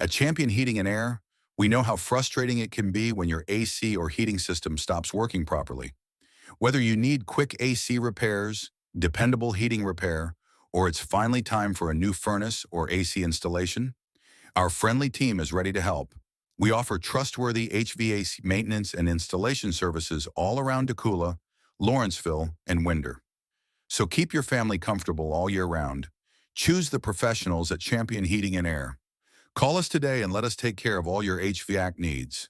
At Champion Heating and Air, we know how frustrating it can be when your AC or heating system stops working properly. Whether you need quick AC repairs, dependable heating repair, or it's finally time for a new furnace or AC installation, our friendly team is ready to help. We offer trustworthy HVAC maintenance and installation services all around Dacula, Lawrenceville, and Winder. So keep your family comfortable all year round. Choose the professionals at Champion Heating and Air. Call us today and let us take care of all your HVAC needs.